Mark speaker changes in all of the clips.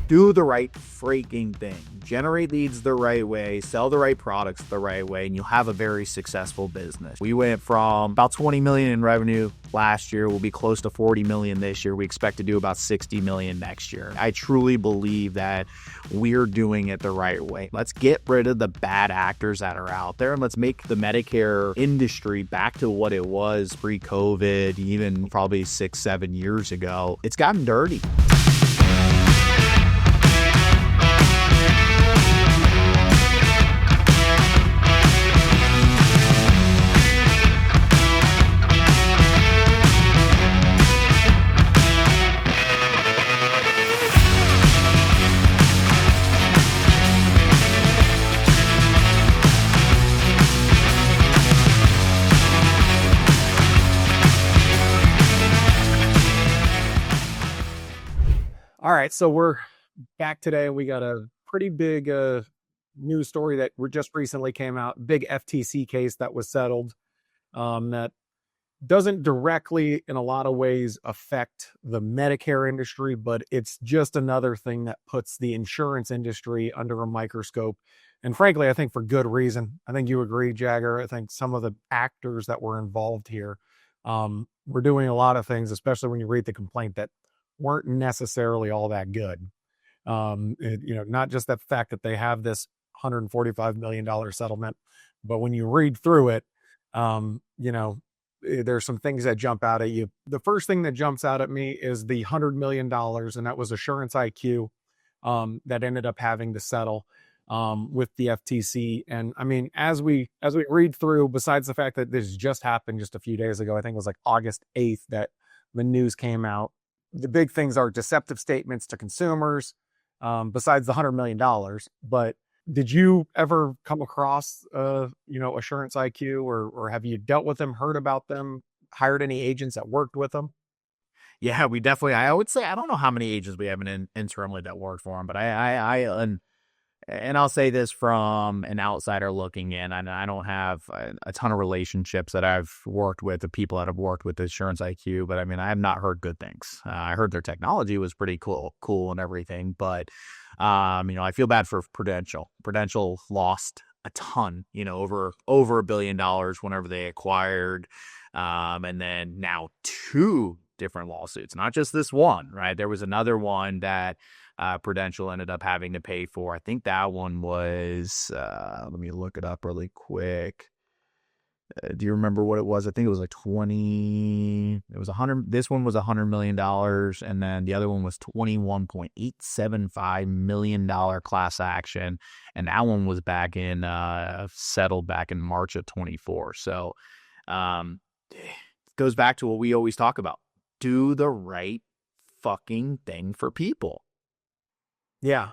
Speaker 1: Do the right freaking thing. Generate leads the right way, sell the right products the right way, and you'll have a very successful business. We went from about 20 million in revenue last year. We'll be close to 40 million this year. We expect to do about 60 million next year. I truly believe that we're doing it the right way. Let's get rid of the bad actors that are out there, and let's make the Medicare industry back to what it was pre-COVID, even probably 6-7 years ago. It's gotten dirty.
Speaker 2: All right, so we're back today. We got a pretty big news story that just recently came out. Big FTC case that was settled that doesn't directly, in a lot of ways, affect the Medicare industry, but it's just another thing that puts the insurance industry under a microscope. And frankly, I think for good reason. I think you agree, Jagger. I think some of the actors that were involved here were doing a lot of things, especially when you read the complaint, that weren't necessarily all that good. Not just the fact that they have this $145 million settlement, but when you read through it, there's some things that jump out at you. The first thing that jumps out at me is the $100 million, and that was Assurance IQ that ended up having to settle with the FTC. And I mean, as we read through, besides the fact that this just happened just a few days ago, I think it was like August 8th that the news came out. The big things are deceptive statements to consumers, besides the $100 million. But did you ever come across, Assurance IQ, or have you dealt with them, heard about them, hired any agents that worked with them?
Speaker 1: Yeah, we definitely, I would say, I don't know how many agents we have internally that worked for them, but and I'll say this from an outsider looking in, and I don't have a ton of relationships that I've worked with, the people that have worked with Assurance IQ, but I mean, I have not heard good things. I heard their technology was pretty cool and everything, but, I feel bad for Prudential. Prudential lost a ton, over $1 billion whenever they acquired, and then now 2 different lawsuits, not just this one, right? There was another one that Prudential ended up having to pay for. I think that one was, let me look it up really quick. Do you remember what it was? I think it was like 20, it was 100. This one was $100 million. And then the other one was $21.875 million class action. And that one was settled back in March of 24. So, it goes back to what we always talk about. Do the right fucking thing for people.
Speaker 2: Yeah.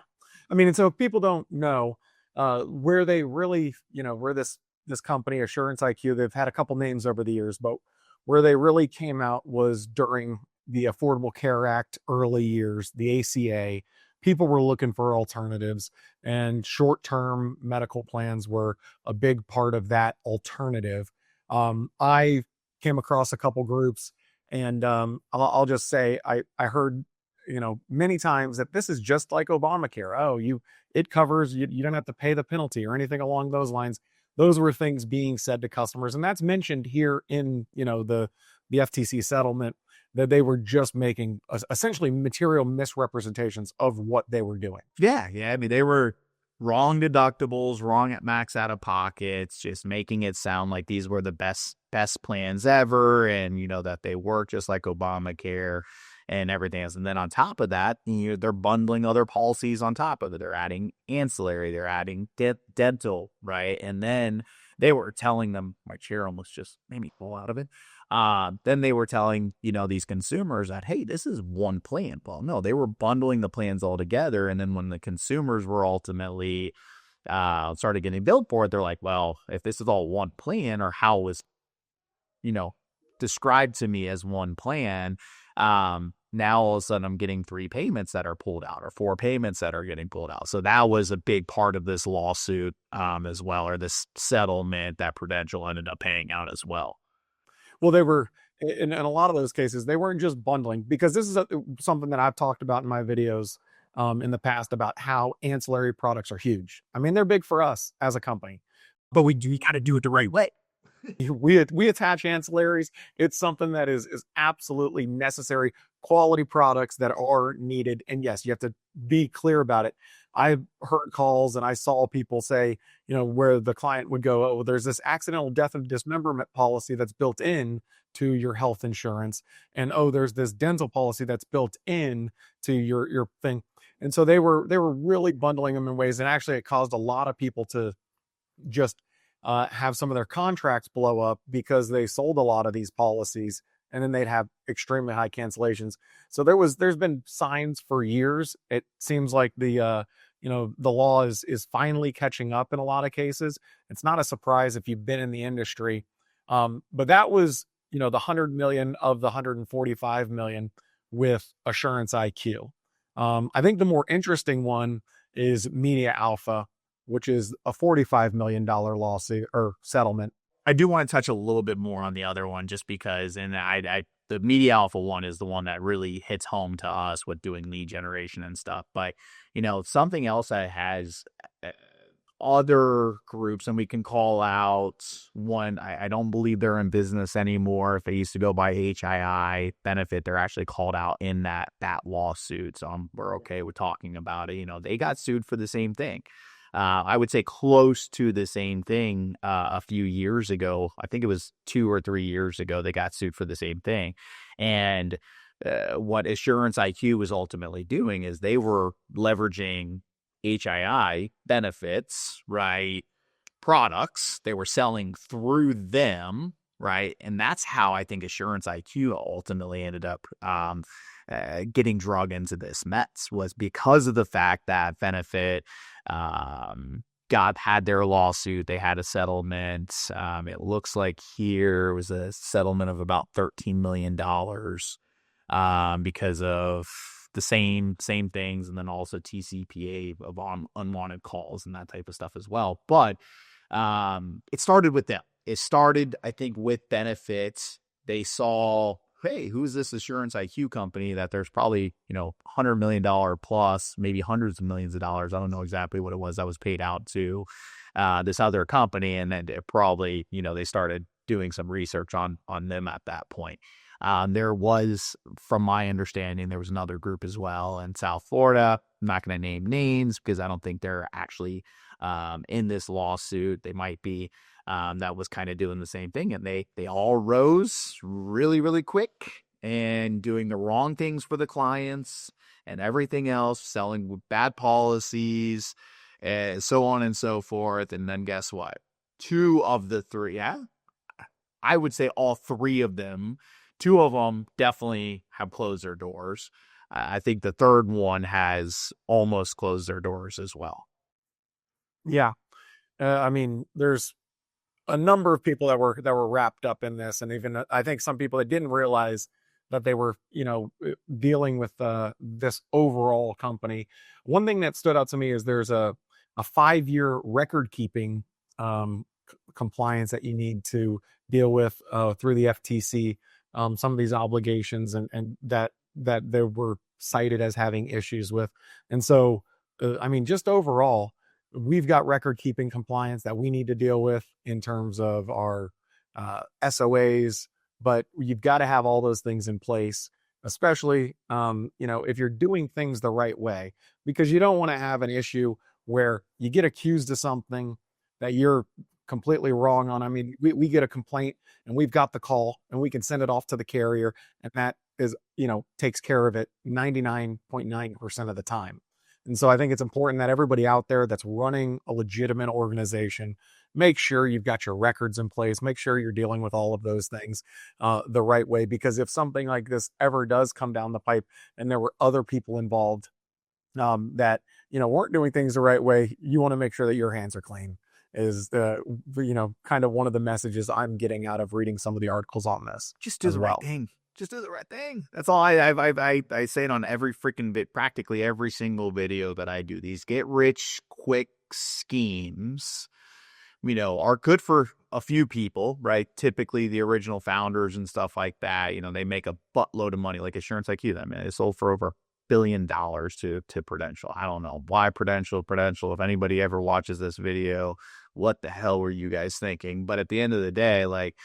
Speaker 2: I mean, and so if people don't know where they really, where this company, Assurance IQ, they've had a couple names over the years, but where they really came out was during the Affordable Care Act early years, the ACA. People were looking for alternatives, and short-term medical plans were a big part of that alternative. I came across a couple groups, and I'll just say I heard many times that this is just like Obamacare. Oh, it covers, you don't have to pay the penalty or anything along those lines. Those were things being said to customers. And that's mentioned here in, the FTC settlement, that they were just making essentially material misrepresentations of what they were doing.
Speaker 1: Yeah. I mean, they were wrong deductibles, wrong at max out of pockets, just making it sound like these were the best plans ever. And, that they work just like Obamacare and everything else. And then on top of that, they're bundling other policies on top of it. They're adding ancillary, they're adding dental, right? And then they were telling them, my chair almost just made me fall out of it. Then they were telling, these consumers that, hey, this is one plan. Well, no, they were bundling the plans all together. And then when the consumers were ultimately started getting billed for it, they're like, well, if this is all one plan, or how it was, described to me as one plan, now all of a sudden I'm getting 3 payments that are pulled out, or 4 payments that are getting pulled out. So that was a big part of this lawsuit as well, or this settlement that Prudential ended up paying out as well.
Speaker 2: Well, they were, in a lot of those cases, they weren't just bundling, because this is something that I've talked about in my videos in the past about how ancillary products are huge. I mean, they're big for us as a company, but we got to do it the right way. We attach ancillaries. It's something that is absolutely necessary. Quality products that are needed, and yes, you have to be clear about it. I've heard calls and I saw people say, where the client would go, "Oh, there's this accidental death and dismemberment policy that's built in to your health insurance, and oh, there's this dental policy that's built in to your thing." And so they were really bundling them in ways, and actually it caused a lot of people to just have some of their contracts blow up because they sold a lot of these policies, and then they'd have extremely high cancellations. So there's been signs for years. It seems like the law is finally catching up in a lot of cases. It's not a surprise if you've been in the industry. But that was, the 100 million of the 145 million with Assurance IQ. I think the more interesting one is MediaAlpha, which is a $45 million lawsuit or settlement.
Speaker 1: I do want to touch a little bit more on the other one just because, and the MediaAlpha one is the one that really hits home to us with doing lead generation and stuff. But, something else that has other groups, and we can call out one, I don't believe they're in business anymore. If they used to go by HII benefit, they're actually called out in that lawsuit. So we're okay with talking about it. They got sued for the same thing. I would say close to the same thing a few years ago. I think it was 2 or 3 years ago they got sued for the same thing. And what Assurance IQ was ultimately doing is they were leveraging HII benefits, right, products. They were selling through them, right? And that's how I think Assurance IQ ultimately ended up getting drug into this mess, was because of the fact that benefit had their lawsuit. They had a settlement. It looks like here was a settlement of about $13 million because of the same things, and then also TCPA of unwanted calls and that type of stuff as well. But it started with them. It started, I think, with benefits. They saw, hey, who's this Assurance IQ company that there's probably, $100 million plus, maybe hundreds of millions of dollars. I don't know exactly what it was that was paid out to this other company. And then it probably, they started doing some research on them at that point. There was, from my understanding, there was another group as well in South Florida. I'm not going to name names because I don't think they're actually in this lawsuit. They might be. That was kind of doing the same thing, and they all rose really, really quick and doing the wrong things for the clients and everything else, selling bad policies, and so on and so forth. And then guess what? 2 of the 3, I would say all 3 of them, 2 of them definitely have closed their doors. I think the third one has almost closed their doors as well.
Speaker 2: Yeah. I mean, there's a number of people that were wrapped up in this. And even I think some people that didn't realize that they were, dealing with this overall company. One thing that stood out to me is there's a 5-year record keeping compliance that you need to deal with through the FTC. Some of these obligations and that they were cited as having issues with. And so, just overall, we've got record keeping compliance that we need to deal with in terms of our SOAs, but you've got to have all those things in place, especially, if you're doing things the right way, because you don't want to have an issue where you get accused of something that you're completely wrong on. We get a complaint and we've got the call and we can send it off to the carrier, and that is, takes care of it 99.9% of the time. And so I think it's important that everybody out there that's running a legitimate organization, make sure you've got your records in place, make sure you're dealing with all of those things the right way, because if something like this ever does come down the pipe and there were other people involved that, weren't doing things the right way, you want to make sure that your hands are clean, is kind of one of the messages I'm getting out of reading some of the articles on this.
Speaker 1: Just do the right thing. Just do the right thing. That's all. I say it on every freaking bit, practically every single video that I do. These get rich quick schemes, are good for a few people, right? Typically the original founders and stuff like that. They make a buttload of money, like Assurance IQ. It sold for over billion to Prudential. I don't know why Prudential. If anybody ever watches this video, what the hell were you guys thinking? But at the end of the day, like,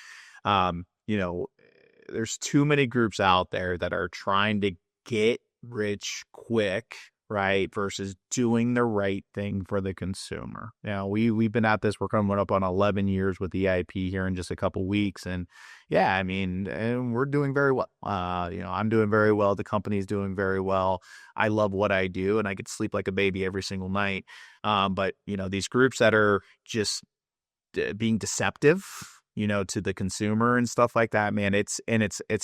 Speaker 1: there's too many groups out there that are trying to get rich quick, right? Versus doing the right thing for the consumer. We've been at this. We're coming up on 11 years with EIP here in just a couple weeks. And yeah, I mean, and we're doing very well. I'm doing very well. The company's doing very well. I love what I do and I get to sleep like a baby every single night. But these groups that are just being deceptive, to the consumer and stuff like that, man, it's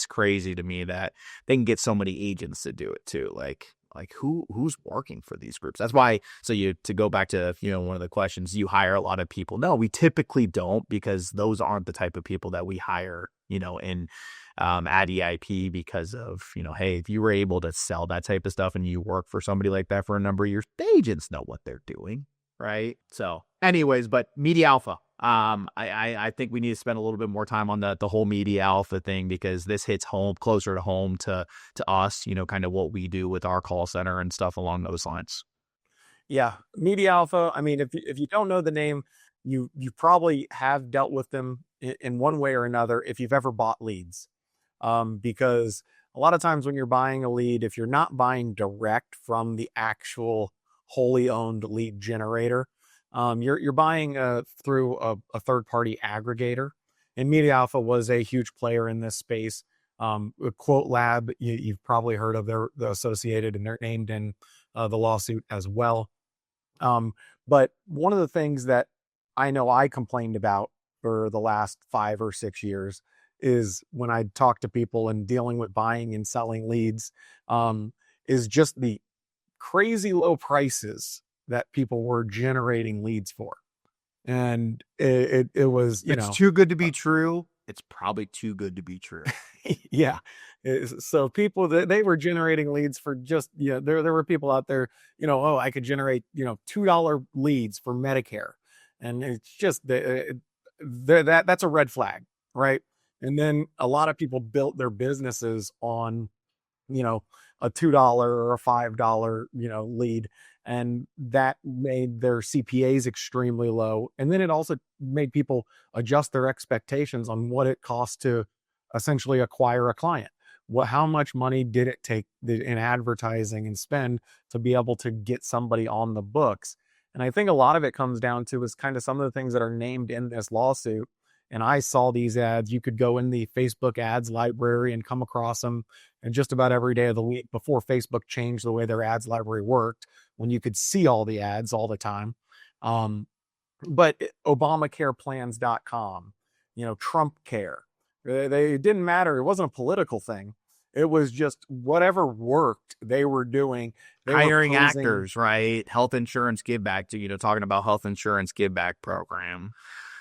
Speaker 1: crazy to me that they can get so many agents to do it too. Like who's working for these groups? That's why. So to go back to, one of the questions, you hire a lot of people. No, we typically don't, because those aren't the type of people that we hire, in at EIP, because of, hey, if you were able to sell that type of stuff and you work for somebody like that for a number of years, the agents know what they're doing. Right. So anyways, but MediaAlpha, I think we need to spend a little bit more time on the whole MediaAlpha thing, because this hits closer to home to us, kind of what we do with our call center and stuff along those lines.
Speaker 2: Yeah. MediaAlpha. I mean, if you don't know the name, you probably have dealt with them in one way or another if you've ever bought leads. Because a lot of times when you're buying a lead, if you're not buying direct from the actual wholly owned lead generator, you're buying through a third-party aggregator. And MediaAlpha was a huge player in this space. Quote Lab, you've probably heard of, they're associated and they're named in the lawsuit as well. But one of the things that I know I complained about for the last 5 or 6 years is when I talk to people and dealing with buying and selling leads, is just the crazy low prices that people were generating leads for. And it was,
Speaker 1: it's too good to be true. It's probably too good to be true.
Speaker 2: Yeah. So people, they were generating leads for just, there were people out there, I could generate, $2 leads for Medicare. And it's just that's a red flag, right? And then a lot of people built their businesses on, a $2 or a $5, lead. And that made their CPAs extremely low. And then it also made people adjust their expectations on what it costs to essentially acquire a client. How much money did it take in advertising and spend to be able to get somebody on the books? And I think a lot of it comes down to is kind of some of the things that are named in this lawsuit. And I saw these ads. You could go in the Facebook ads library and come across them. And just about every day of the week, before Facebook changed the way their ads library worked, when you could see all the ads all the time. But ObamacarePlans.com, Trump Care, it didn't matter. It wasn't a political thing. It was just whatever worked, they were doing.
Speaker 1: Hiring actors, right? Health insurance give back to, talking about health insurance give back program.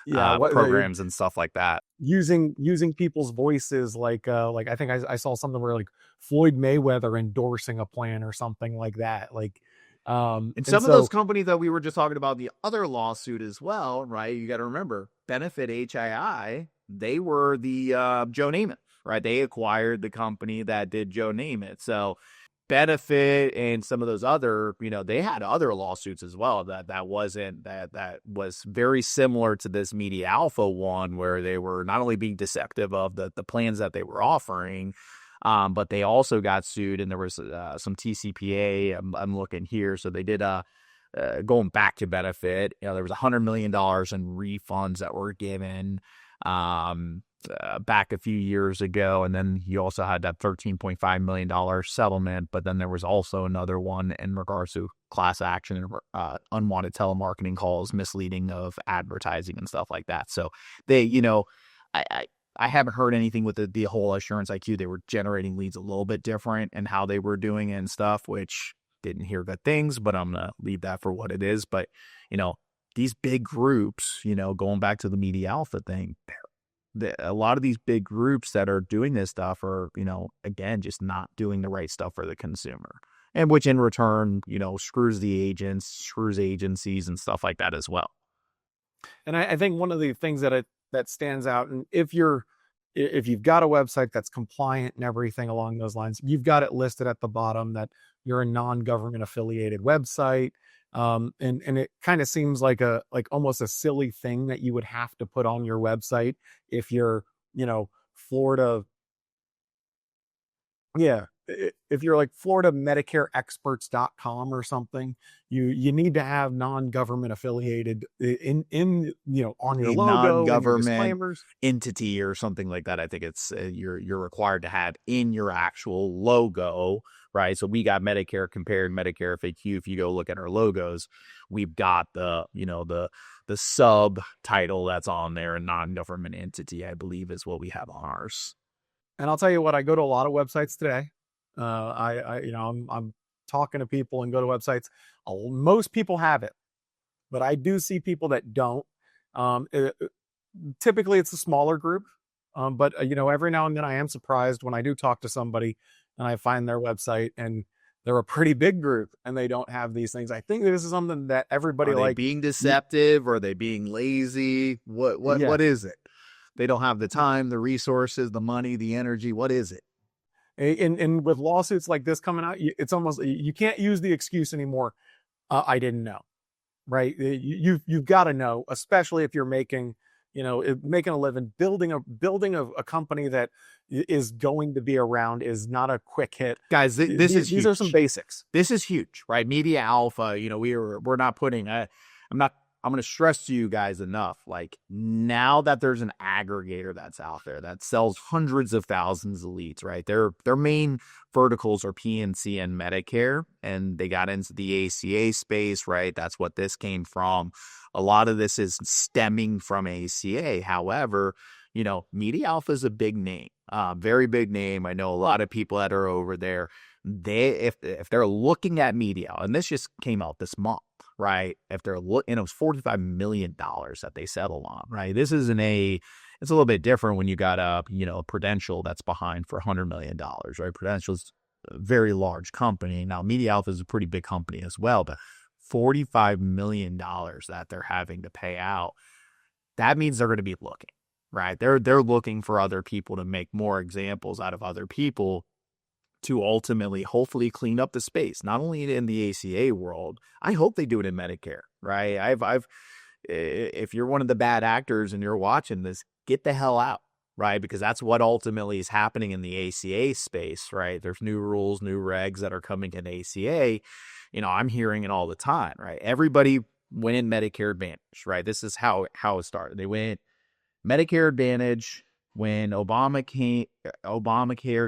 Speaker 1: Programs and stuff like that.
Speaker 2: Using people's voices, like I think I saw something where like Floyd Mayweather endorsing a plan or something like that. Like,
Speaker 1: and some of those companies that we were just talking about, the other lawsuit as well, right? You got to remember, Benefit HII, they were the Joe Namath, right? They acquired the company that did Joe Namath. So Benefit and some of those other, they had other lawsuits as well that was very similar to this MediaAlpha one, where they were not only being deceptive of the plans that they were offering, but they also got sued, and there was some TCPA. I'm looking here, so they did going back to Benefit. There was $100 million in refunds that were given back a few years ago, and then you also had that $13.5 million settlement. But then there was also another one in regards to class action and unwanted telemarketing calls, misleading of advertising and stuff like that. So they, I haven't heard anything with the whole Assurance IQ. They were generating leads a little bit different and how they were doing it and stuff, which didn't hear good things, but I'm going to leave that for what it is. But, these big groups, going back to the MediaAlpha thing, a lot of these big groups that are doing this stuff are, again, just not doing the right stuff for the consumer, and which in return, screws the agents, screws agencies and stuff like that as well.
Speaker 2: And I think one of the things that stands out, and if you're if you've got a website that's compliant and everything along those lines, you've got it listed at the bottom that you're a non-government affiliated website. And it kind of seems like almost a silly thing that you would have to put on your website if you're, Florida. Yeah. If you're like FloridaMedicareExperts.com or something, you need to have non-government affiliated in on your
Speaker 1: A
Speaker 2: logo and your
Speaker 1: non-government
Speaker 2: disclaimers.
Speaker 1: entity or something like that. I think it's you're required to have in your actual logo, right? So we got Medicare Compared, Medicare FAQ. If you go look at our logos, we've got the subtitle that's on there, a non-government entity, I believe, is what we have on ours.
Speaker 2: And I'll tell you what, I go to a lot of websites today. I'm talking to people and go to websites. Most people have it, but I do see people that don't. Typically it's a smaller group. But every now and then I am surprised when I do talk to somebody and I find their website and they're a pretty big group and they don't have these things. I think this is something that everybody
Speaker 1: Are they being deceptive? Or are they being lazy? What is it? They don't have the time, the resources, the money, the energy. What is it?
Speaker 2: And with lawsuits like this coming out, it's almost, you can't use the excuse anymore. I didn't know, right? You've got to know, especially if you're making a living. Building a company that is going to be around is not a quick hit.
Speaker 1: Guys, these
Speaker 2: are some basics.
Speaker 1: This is huge, right? MediaAlpha, we're not putting, I'm going to stress to you guys enough, like now that there's an aggregator that's out there that sells hundreds of thousands of leads, right? Their main verticals are PNC and Medicare, and they got into the ACA space, right? That's what this came from. A lot of this is stemming from ACA. However, MediaAlpha is a big name, very big name. I know a lot of people that are over there. If they're looking at media, and this just came out this month, right? If they're looking, it was $45 million that they settled on, right? This isn't it's a little bit different when you got a Prudential that's behind for $100 million, right? Prudential's a very large company. Now, MediaAlpha is a pretty big company as well, but $45 million that they're having to pay out, that means they're going to be looking, right? They're looking for other people to make more examples out of other people to ultimately, hopefully, clean up the space, not only in the ACA world. I hope they do it in Medicare, right? If you're one of the bad actors and you're watching this, get the hell out, right? Because that's what ultimately is happening in the ACA space, right? There's new rules, new regs that are coming in ACA. I'm hearing it all the time, right? Everybody went in Medicare Advantage, right? This is how it started. They went Medicare Advantage. When Obamacare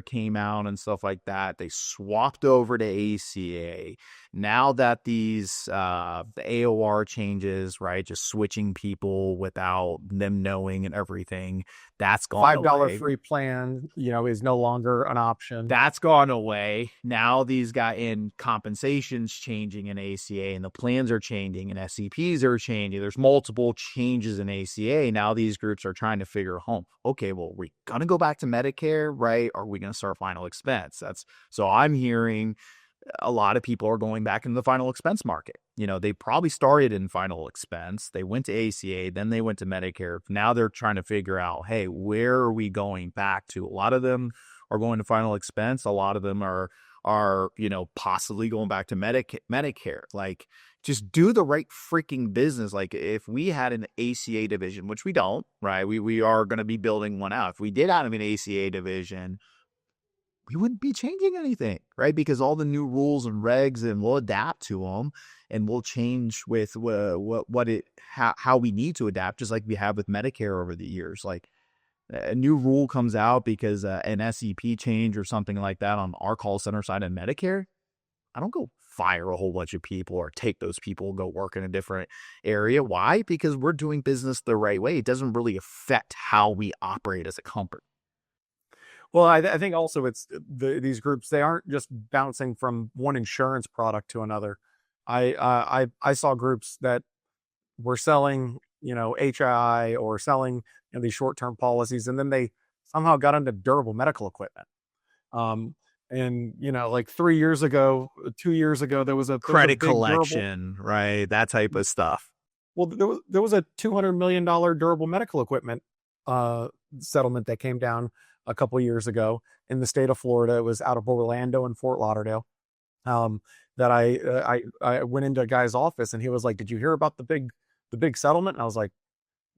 Speaker 1: came out and stuff like that, they swapped over to ACA. Now that these the AOR changes, right, just switching people without them knowing and everything, that's gone
Speaker 2: $5
Speaker 1: away.
Speaker 2: free plan, is no longer an option.
Speaker 1: That's gone away. Now these guys in compensations changing in ACA, and the plans are changing, and SEPs are changing. There's multiple changes in ACA. Now these groups are trying to figure out, okay, well, we're going to go back to Medicare, right? Or are we going to start final expense? So I'm hearing a lot of people are going back into the final expense market. They probably started in final expense. They went to ACA, then they went to Medicare. Now they're trying to figure out, hey, where are we going back to? A lot of them are going to final expense. A lot of them are possibly going back to Medicare. Like, just do the right freaking business. Like, if we had an ACA division, which we don't, right? We are going to be building one out. If we did have an ACA division, we wouldn't be changing anything, right? Because all the new rules and regs, and we'll adapt to them, and we'll change with how we need to adapt, just like we have with Medicare over the years. Like, a new rule comes out because an SEP change or something like that on our call center side of Medicare, I don't go fire a whole bunch of people or take those people and go work in a different area. Why? Because we're doing business the right way. It doesn't really affect how we operate as a company.
Speaker 2: Well, I think also it's these groups, they aren't just bouncing from one insurance product to another. I saw groups that were selling, HII or selling these short-term policies, and then they somehow got into durable medical equipment. And like 3 years ago, 2 years ago, there was a
Speaker 1: credit collection, right? That type of stuff.
Speaker 2: Well, there was a $200 million durable medical equipment settlement that came down a couple years ago in the state of Florida. It was out of Orlando and Fort Lauderdale. That I went into a guy's office and he was like, "Did you hear about the big settlement?" And I was like,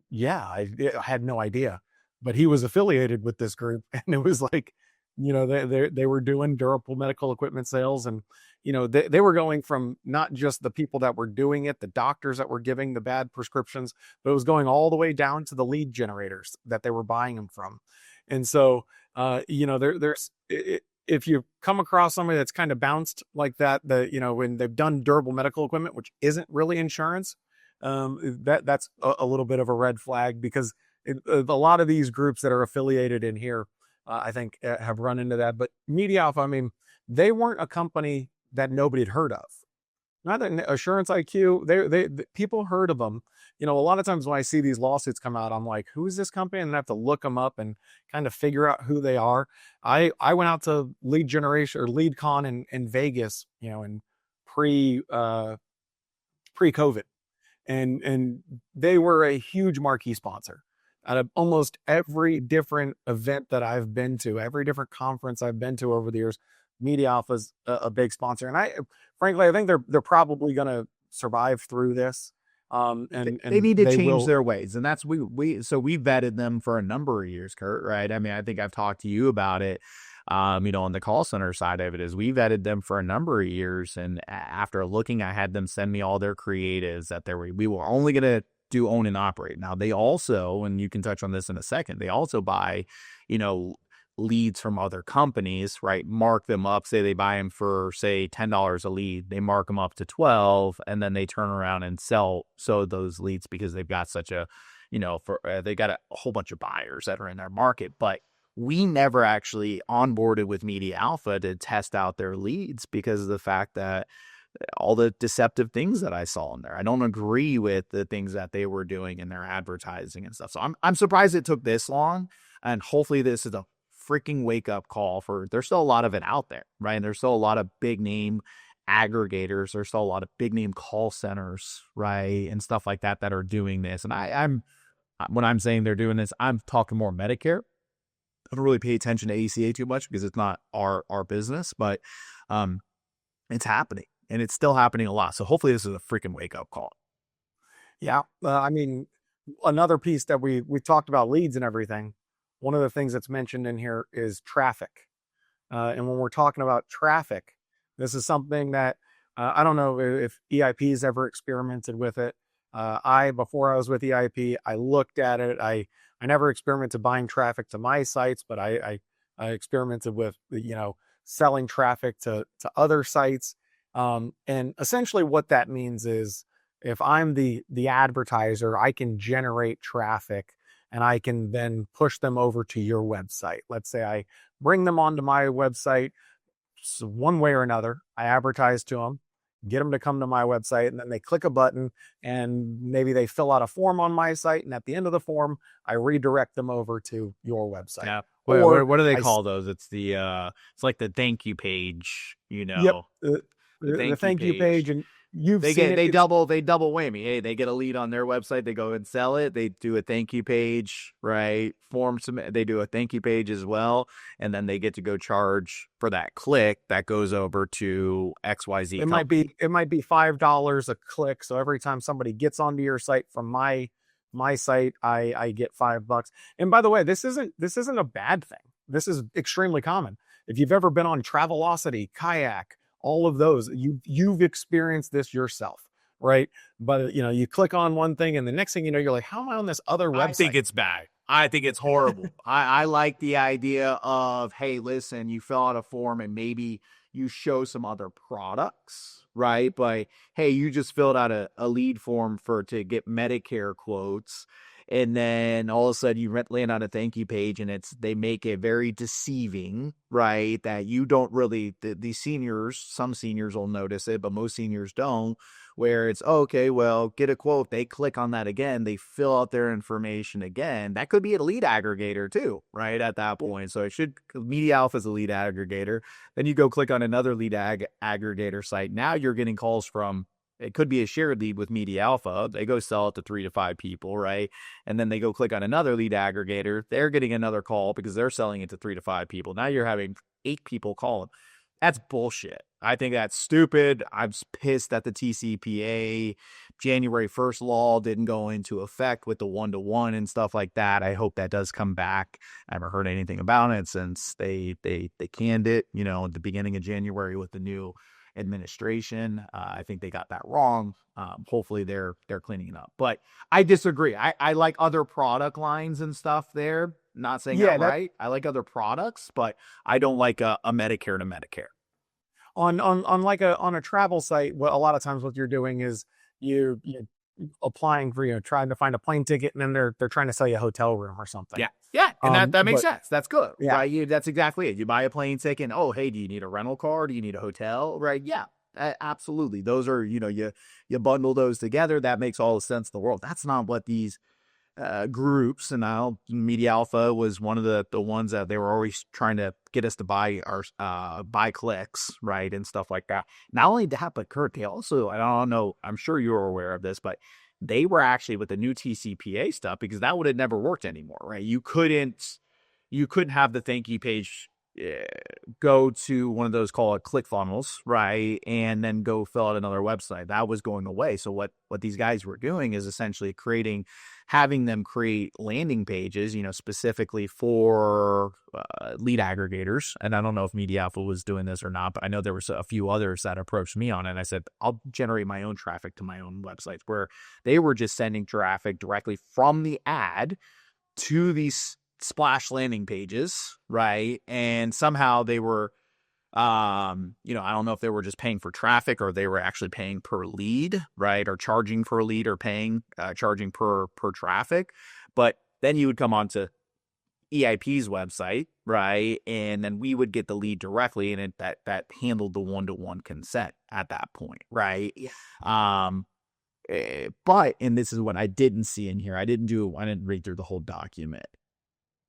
Speaker 2: "Yeah, I had no idea." But he was affiliated with this group, and it was like, they were doing durable medical equipment sales, and they were going from not just the people that were doing it, the doctors that were giving the bad prescriptions, but it was going all the way down to the lead generators that they were buying them from. And so, if you come across somebody that's kind of bounced like that, when they've done durable medical equipment, which isn't really insurance, that's a little bit of a red flag, because a lot of these groups that are affiliated in here, I think, have run into that. But MediaAlpha, I mean, they weren't a company that nobody had heard of. Not that Assurance IQ, they people heard of them. A lot of times when I see these lawsuits come out, I'm like, who is this company? And I have to look them up and kind of figure out who they are. I went out to Lead Generation or LeadCon in Vegas, in pre-COVID, and they were a huge marquee sponsor. Out of almost every different event that I've been to, every different conference I've been to over the years, MediaAlpha is a big sponsor. And frankly, I think they're probably going to survive through this. And
Speaker 1: they need to change their ways. And that's, so we vetted them for a number of years, Curt, right? I mean, I think I've talked to you about it, on the call center side of it, is we vetted them for a number of years. And after looking, I had them send me all their creatives that we were only going to do own and operate. Now they also, and you can touch on this in a second, they also buy, leads from other companies, right? Mark them up, say they buy them for, say, $10 a lead. They mark them up to 12, and then they turn around and sell those leads because they've got such a, they got a whole bunch of buyers that are in their market. But we never actually onboarded with MediaAlpha to test out their leads because of the fact that all the deceptive things that I saw in there. I don't agree with the things that they were doing in their advertising and stuff. So I'm surprised it took this long, and hopefully this is a freaking wake up call there's still a lot of it out there, right? And there's still a lot of big name aggregators. There's still a lot of big name call centers, right? And stuff like that are doing this. And when I'm saying they're doing this, I'm talking more Medicare. I don't really pay attention to ACA too much because it's not our business, but it's happening. And it's still happening a lot. So hopefully this is a freaking wake-up call.
Speaker 2: Yeah. I mean, another piece that we talked about leads and everything. One of the things that's mentioned in here is traffic. And when we're talking about traffic, this is something that I don't know if EIP has ever experimented with it. Before I was with EIP, I looked at it. I never experimented buying traffic to my sites, but I experimented with, selling traffic to other sites. And essentially what that means is if I'm the advertiser, I can generate traffic and I can then push them over to your website. Let's say I bring them onto my website, so one way or another, I advertise to them, get them to come to my website, and then they click a button and maybe they fill out a form on my site. And at the end of the form, I redirect them over to your website.
Speaker 1: Yeah. What do they call those? It's it's like the thank you page,
Speaker 2: Yep. The thank you page, and
Speaker 1: they double whammy. Hey, they get a lead on their website, they go and sell it. They do a thank you page, right? They do a thank you page as well, and then they get to go charge for that click that goes over to XYZ.
Speaker 2: It might be $5 a click. So every time somebody gets onto your site from my site, I get $5. And by the way, this isn't a bad thing. This is extremely common. If you've ever been on Travelocity, Kayak, all of those, you've experienced this yourself, right? But you click on one thing and the next thing you know, you're like, how am I on this other website?
Speaker 1: I think it's bad. I think it's horrible. I like the idea of, hey, listen, you fill out a form and maybe you show some other products, right? But hey, you just filled out a lead form to get Medicare quotes. And then all of a sudden you land on a thank you page and they make it very deceiving, right? That you don't really, these seniors, some seniors will notice it, but most seniors don't, where it's, okay, well, get a quote. They click on that again. They fill out their information again. That could be a lead aggregator too, right? At that point. So MediaAlpha is a lead aggregator. Then you go click on another lead aggregator site. Now you're getting calls from it could be a shared lead with MediaAlpha. They go sell it to 3 to 5 people, right? And then they go click on another lead aggregator. They're getting another call because they're selling it to 3 to 5 people. Now you're having 8 people call them. That's bullshit. I think that's stupid. I'm pissed that the TCPA January 1st law didn't go into effect with the 1-to-1 and stuff like that. I hope that does come back. I haven't heard anything about it since they canned it, at the beginning of January with the new administration. I think they got that wrong. Hopefully they're cleaning it up. But I disagree. I like other product lines and stuff there. Not saying right. I like other products, but I don't like a Medicare to Medicare.
Speaker 2: On a travel site, what a lot of times what you're doing is you're applying for trying to find a plane ticket, and then they're trying to sell you a hotel room or something.
Speaker 1: Yeah, and that makes sense. That's good. Yeah, right? That's exactly it. You buy a plane ticket. And, oh, hey, do you need a rental car? Do you need a hotel? Right? Yeah, absolutely. Those are you bundle those together. That makes all the sense in the world. That's not what these groups, and now MediaAlpha was one of the ones that they were always trying to get us to buy our buy clicks, right, and stuff like that. Not only that, but Curt, they also, I don't know, I'm sure you're aware of this, but they were actually with the new TCPA stuff, because that would have never worked anymore, right? You couldn't have the thank you page go to one of those, call it ClickFunnels, right, and then go fill out another website. That was going away. So what these guys were doing is essentially having them create landing pages, specifically for lead aggregators. And I don't know if MediaAlpha was doing this or not, but I know there was a few others that approached me on it. And I said, I'll generate my own traffic to my own websites, where they were just sending traffic directly from the ad to these splash landing pages, right? And somehow they were, I don't know if they were just paying for traffic, or they were actually paying per lead, right? Or charging per lead, or charging per traffic. But then you would come onto EIP's website, right? And then we would get the lead directly, and that handled the 1-to-1 consent at that point, right? Yeah. But, and this is what I didn't see in here. I didn't read through the whole document.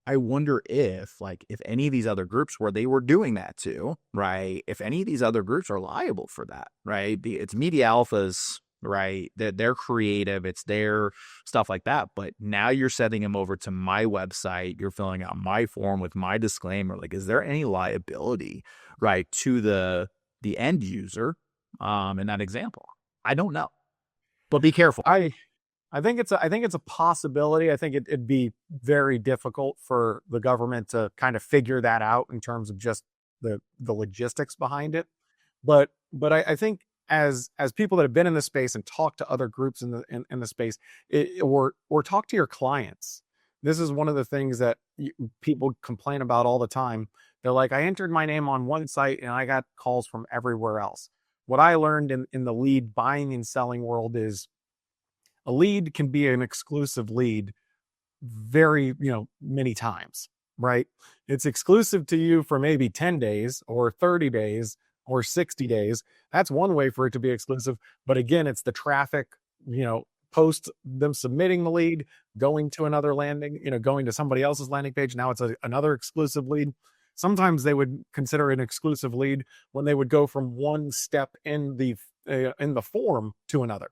Speaker 1: I wonder if any of these other groups where they were doing that too, right? If any of these other groups are liable for that, right? It's MediaAlpha's, right? They're creative. It's their stuff like that. But now you're sending them over to my website. You're filling out my form with my disclaimer. Is there any liability, right, to the end user in that example? I don't know. But be careful.
Speaker 2: I think it's a possibility. I think it'd be very difficult for the government to kind of figure that out in terms of just the logistics behind it. But I think as people that have been in the space and talk to other groups in the space, or talk to your clients, this is one of the things that people complain about all the time. They're like, I entered my name on one site and I got calls from everywhere else. What I learned in the lead buying and selling world is, a lead can be an exclusive lead very, many times, right? It's exclusive to you for maybe 10 days or 30 days or 60 days. That's one way for it to be exclusive. But again, it's the traffic, post them submitting the lead, going to another landing, going to somebody else's landing page. Now it's another exclusive lead. Sometimes they would consider an exclusive lead when they would go from one step in the form to another.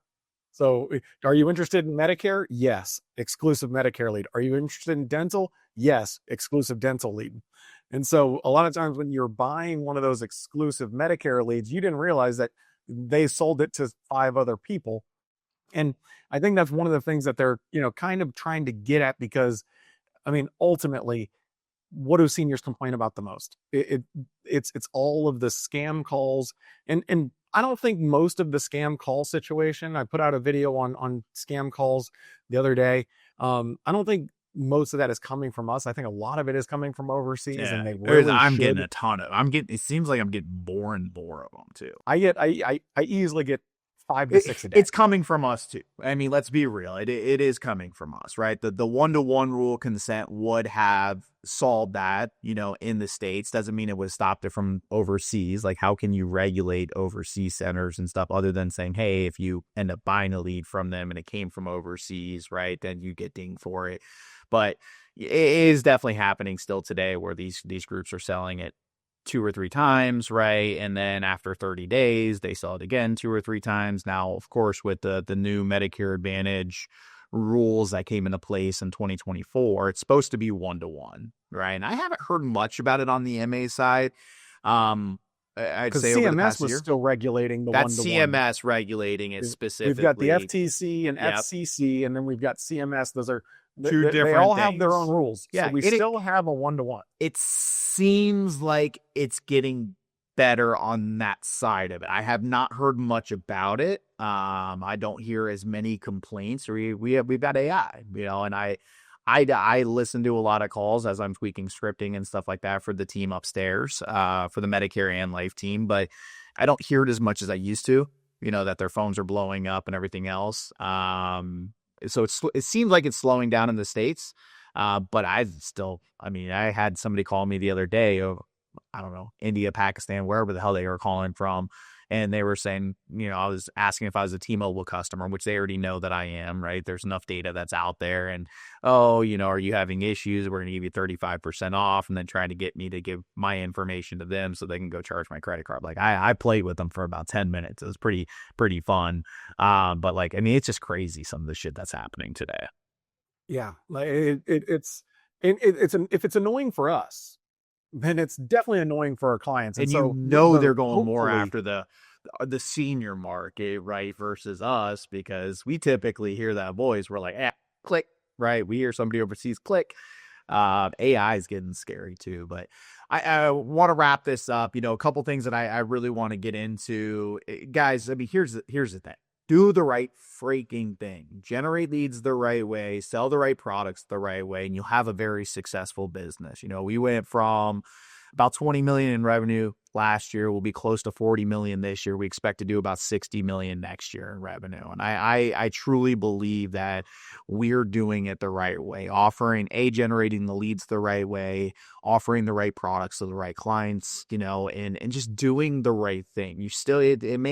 Speaker 2: So are you interested in Medicare? Yes, exclusive Medicare lead. Are you interested in dental? Yes, exclusive dental lead. And so a lot of times when you're buying one of those exclusive Medicare leads, you didn't realize that they sold it to 5 other people. And I think that's one of the things that they're, kind of trying to get at, because, ultimately, what do seniors complain about the most? It's all of the scam calls, and I don't think most of the scam call situation, I put out a video on scam calls the other day. I don't think most of that is coming from us. I think a lot of it is coming from overseas, and they really
Speaker 1: getting a ton of, it seems like I'm getting more and more of them too.
Speaker 2: I easily get 5 to 6 a day.
Speaker 1: It's coming from us too. Let's be real. It is coming from us, right? The 1-to-1 rule consent would have solved that, in the States. Doesn't mean it would stop it from overseas. How can you regulate overseas centers and stuff other than saying, hey, if you end up buying a lead from them and it came from overseas, right, then you get dinged for it. But it is definitely happening still today, where these groups are selling it 2 or 3 times, right? And then after 30 days, they sell it again 2 or 3 times. Now, of course, with the new Medicare Advantage rules that came into place in 2024, it's supposed to be 1-to-1, right? And I haven't heard much about it on the MA side. I'd
Speaker 2: Because
Speaker 1: say over the
Speaker 2: CMS
Speaker 1: past
Speaker 2: was
Speaker 1: year,
Speaker 2: still regulating the
Speaker 1: that's
Speaker 2: one-to-one.
Speaker 1: CMS regulating it
Speaker 2: We've got the
Speaker 1: specifically.
Speaker 2: FTC and
Speaker 1: Yep.
Speaker 2: FCC, and then we've got CMS. Those are
Speaker 1: Two
Speaker 2: they
Speaker 1: different
Speaker 2: all have their
Speaker 1: things.
Speaker 2: own rules.
Speaker 1: Yeah,
Speaker 2: So we still have a 1-to-1.
Speaker 1: It seems like it's getting better on that side of it. I have not heard much about it. I don't hear as many complaints. We've got AI, and I listen to a lot of calls as I'm tweaking scripting and stuff like that for the team upstairs, for the Medicare and Life team, but I don't hear it as much as I used to, that their phones are blowing up and everything else. So it seems like it's slowing down in the States. But I had somebody call me the other day, I don't know, India, Pakistan, wherever the hell they were calling from. And they were saying, I was asking if I was a T-Mobile customer, which they already know that I am, right? There's enough data that's out there. And, are you having issues? We're going to give you 35% off, and then trying to get me to give my information to them so they can go charge my credit card. Like I played with them for about 10 minutes. It was pretty fun. But it's just crazy, some of the shit that's happening today.
Speaker 2: Yeah, like if it's annoying for us, then it's definitely annoying for our clients.
Speaker 1: And
Speaker 2: so
Speaker 1: they're going more after the senior market, right, versus us, because we typically hear that voice. We're like, click, right? We hear somebody overseas, click. AI is getting scary too, but I want to wrap this up. A couple things that I really want to get into, guys. Here's the thing. Do the right freaking thing. Generate leads the right way. Sell the right products the right way, and you'll have a very successful business. We went from about 20 million in revenue last year. We'll be close to 40 million this year. We expect to do about 60 million next year in revenue. And I truly believe that we're doing it the right way, generating the leads the right way, offering the right products to the right clients, and just doing the right thing. You're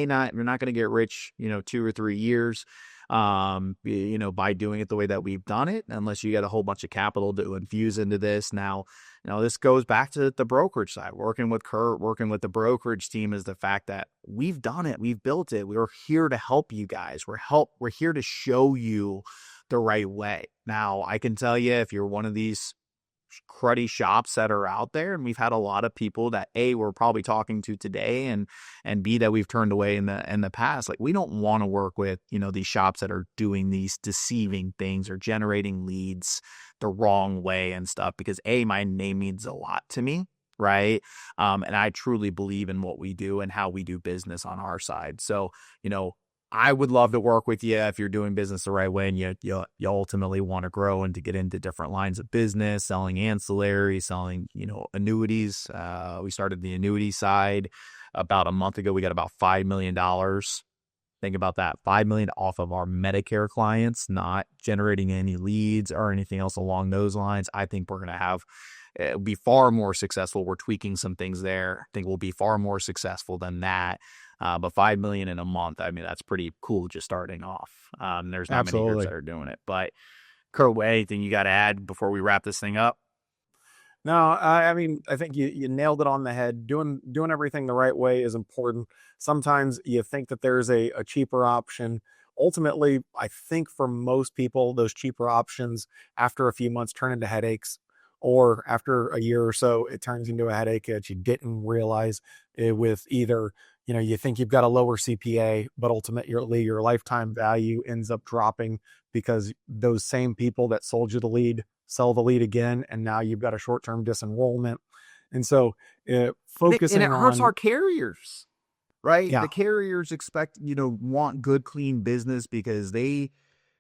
Speaker 1: not going to get rich, 2 or 3 years, by doing it the way that we've done it, unless you get a whole bunch of capital to infuse into this. Now, this goes back to the brokerage side. Working with Curt, working with the brokerage team, is the fact that we've done it. We've built it. We're here to help you guys. We're here to show you the right way. Now, I can tell you, if you're one of these cruddy shops that are out there, and we've had a lot of people that we're probably talking to today, and B, that we've turned away in the past. Like, we don't want to work with these shops that are doing these deceiving things or generating leads the wrong way and stuff, because my name means a lot to me, right? And I truly believe in what we do and how we do business on our side. So I would love to work with you if you're doing business the right way, and you ultimately want to grow and to get into different lines of business, selling ancillary, selling, annuities. We started the annuity side about a month ago. We got about $5 million. Think about that, $5 million off of our Medicare clients, not generating any leads or anything else along those lines. I think we're going to be far more successful. We're tweaking some things there. I think we'll be far more successful than that. But $5 million in a month, that's pretty cool just starting off. There's not many groups that are doing it. But Curt, anything you got to add before we wrap this thing up?
Speaker 2: No, I think you nailed it on the head. Doing everything the right way is important. Sometimes you think that there's a cheaper option. Ultimately, I think for most people, those cheaper options after a few months turn into headaches, or after a year or so, it turns into a headache that you didn't realize with either, you think you've got a lower CPA, but ultimately your lifetime value ends up dropping because those same people that sold you the lead sell the lead again, and now you've got a short-term disenrollment. And so focusing
Speaker 1: and it hurts our carriers, right?
Speaker 2: Yeah.
Speaker 1: The carriers want good, clean business, because they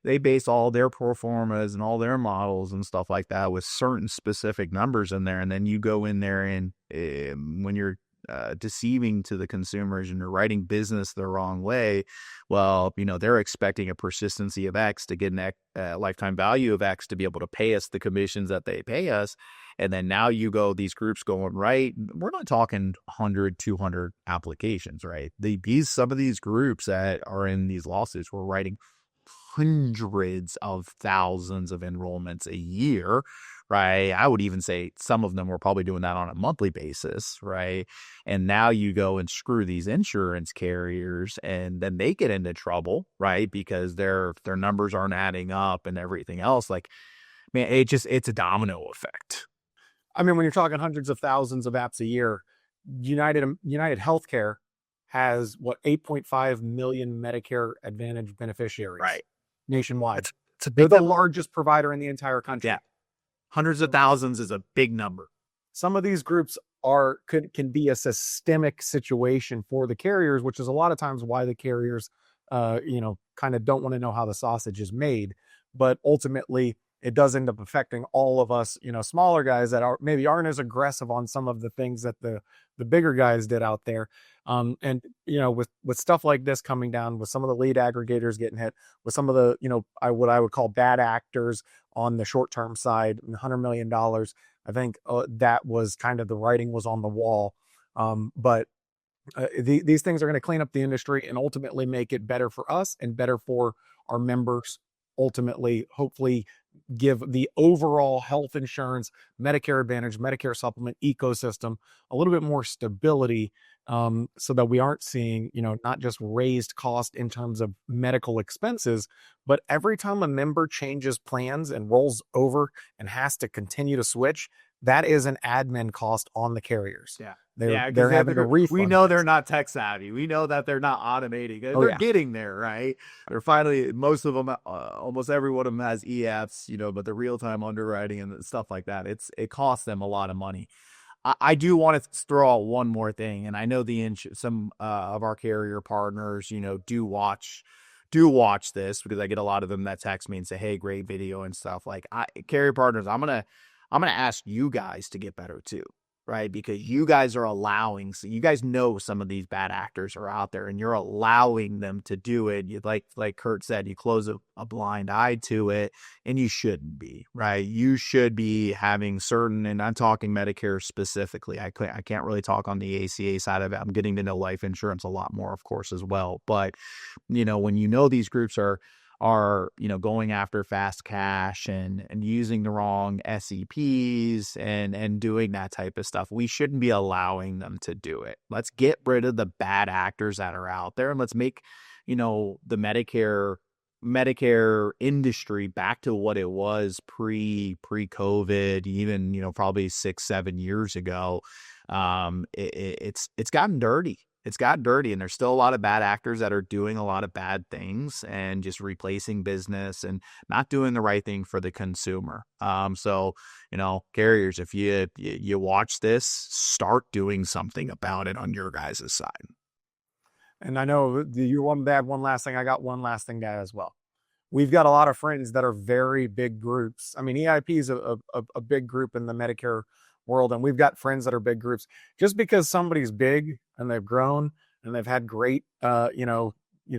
Speaker 1: base all their pro formas and all their models and stuff like that with certain specific numbers in there. And then you go in there and when you're deceiving to the consumers and you're writing business the wrong way, well, they're expecting a persistency of X to get a lifetime value of X to be able to pay us the commissions that they pay us. And then now these groups going, right, we're not talking 100, 200 applications, right? Some of these groups that are in these lawsuits were writing hundreds of thousands of enrollments a year right? I would even say some of them were probably doing that on a monthly basis, right? And now you go and screw these insurance carriers, and then they get into trouble, right? Because their numbers aren't adding up and everything else. Like, man, it's a domino effect.
Speaker 2: I mean, when you're talking hundreds of thousands of apps a year, United Healthcare has 8.5 million Medicare Advantage beneficiaries,
Speaker 1: Right,
Speaker 2: nationwide.
Speaker 1: it's a
Speaker 2: They're
Speaker 1: big
Speaker 2: the
Speaker 1: number.
Speaker 2: largest provider in the entire country.
Speaker 1: Yeah, hundreds of thousands is a big number.
Speaker 2: Some of these groups can be a systemic situation for the carriers, which is a lot of times why the carriers, kind of don't want to know how the sausage is made. But ultimately, it does end up affecting all of us, smaller guys that aren't as aggressive on some of the things that the bigger guys did out there. And with stuff like this coming down, with some of the lead aggregators getting hit, with some of the, what I would call bad actors on the short-term side, $100 million, I think that was kind of the writing was on the wall. But these things are going to clean up the industry and ultimately make it better for us and better for our members. Ultimately, hopefully, give the overall health insurance, Medicare Advantage, Medicare Supplement ecosystem a little bit more stability, so that we aren't seeing, not just raised cost in terms of medical expenses, but every time a member changes plans and rolls over and has to continue to switch, that is an admin cost on the carriers.
Speaker 1: Yeah.
Speaker 2: They're having to refund.
Speaker 1: We know they're not tech savvy. We know that they're not automating. They're getting there, right? They're finally, most of them, almost every one of them has EAPs, but the real-time underwriting and stuff like that, it costs them a lot of money. I do want to throw out one more thing, and I know some of our carrier partners, do watch this, because I get a lot of them that text me and say, "Hey, great video," and stuff. Like, carrier partners, I'm gonna ask you guys to get better too, right? Because you guys are so you guys know some of these bad actors are out there, and you're allowing them to do it. You, like Curt said, you close a blind eye to it, and you shouldn't be, right? You should be having certain, and I'm talking Medicare specifically. I can't really talk on the ACA side of it. I'm getting to know life insurance a lot more, of course, as well. But, when these groups are going after fast cash and using the wrong SEPs and doing that type of stuff, we shouldn't be allowing them to do it. Let's get rid of the bad actors that are out there, and let's make, the Medicare industry back to what it was pre-COVID, even, probably 6-7 years ago. It's gotten dirty. It's got dirty, and there's still a lot of bad actors that are doing a lot of bad things and just replacing business and not doing the right thing for the consumer. So, carriers, if you watch this, start doing something about it on your guys' side.
Speaker 2: And I know you want to add one last thing. I got one last thing to add as well. We've got a lot of friends that are very big groups. I mean, EIP is a big group in the Medicare world, and we've got friends that are big groups. Just because somebody's big and they've grown and they've had great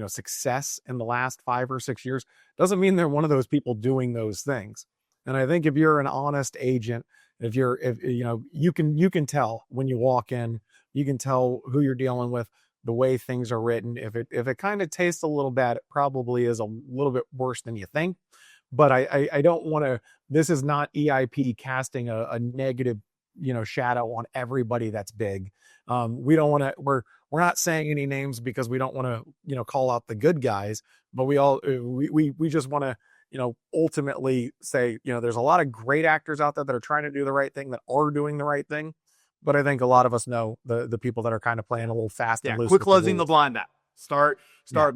Speaker 2: success in the last 5 or 6 years doesn't mean they're one of those people doing those things. And I think if you're an honest agent, if you can tell when you walk in, you can tell who you're dealing with, the way things are written. If it kind of tastes a little bad, it probably is a little bit worse than you think. But I don't want to, this is not EIP casting a negative shadow on everybody that's big. We don't want to, we're not saying any names because we don't want to, call out the good guys, but we just want to, ultimately say, there's a lot of great actors out there that are trying to do the right thing, that are doing the right thing. But I think a lot of us know the people that are kind of playing a little fast and loose.
Speaker 1: Quit closing the blind eye. Start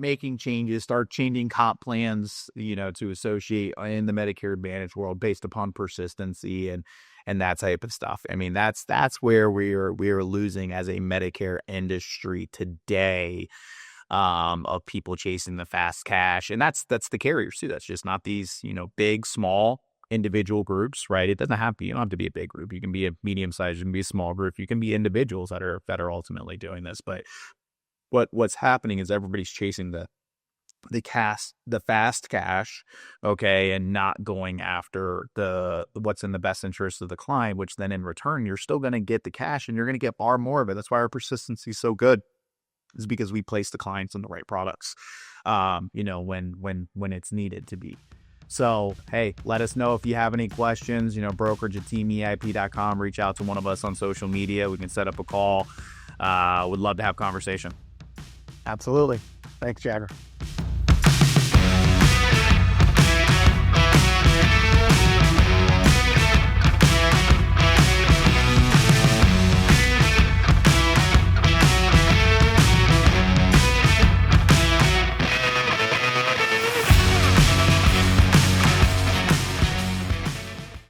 Speaker 1: making changes, start changing comp plans, to associate in the Medicare Advantage world based upon persistency and that type of stuff. I mean, that's where we are losing as a Medicare industry today, of people chasing the fast cash. And that's the carriers too. That's just not these, big, small individual groups, right? You don't have to be a big group. You can be a medium size, you can be a small group, you can be individuals that are ultimately doing this. But what's happening is everybody's chasing the fast cash, okay, and not going after what's in the best interest of the client, which then in return you're still going to get the cash and you're going to get far more of it. That's why our persistency is so good, is because we place the clients in the right products, when it's needed to be. So, hey, let us know if you have any questions, brokerage@teameip.com. Reach out to one of us on social media. We can set up a call. Would love to have conversation.
Speaker 2: Absolutely. Thanks, Jagger.